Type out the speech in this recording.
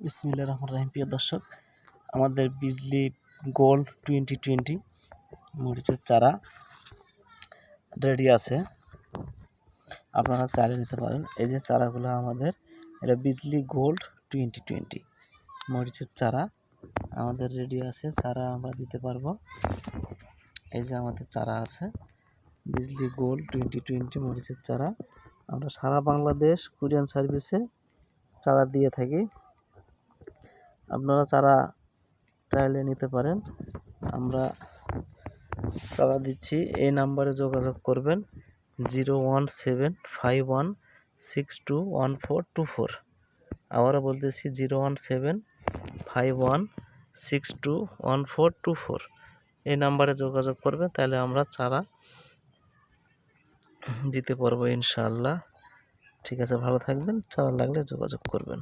বিসমিল্লাহির রহমানির রহিম। প্রিয় দর্শক, আমাদের বিজলি গোল্ড 2020 মরিচের চারা রেডি আছে, আপনারা চালিয়ে নিতে পারেন। এই যে চারাগুলো আমাদের, এটা বিজলি গোল্ড 2020 মরিচের চারা আমাদের রেডি আছে। চারা আমরা দিতে পারবো। এই যে আমাদের চারা আছে বিজলি গোল্ড 2020 মরিচের চারা। আমরা সারা বাংলাদেশ কুরিয়ার সার্ভিসে চারা দিয়ে থাকি, আপনারা চারা চাইলে নিতে পারেন। আমরা চারা দিচ্ছি, এই নাম্বারে যোগাযোগ করবেন 01751621424। আবারও বলতেছি 01751621424। এই নাম্বারে যোগাযোগ করবেন, তাহলে আমরা চারা দিতে পারবো ইনশাআল্লাহ। ঠিক আছে, ভালো থাকবেন। চারা লাগলে যোগাযোগ করবেন।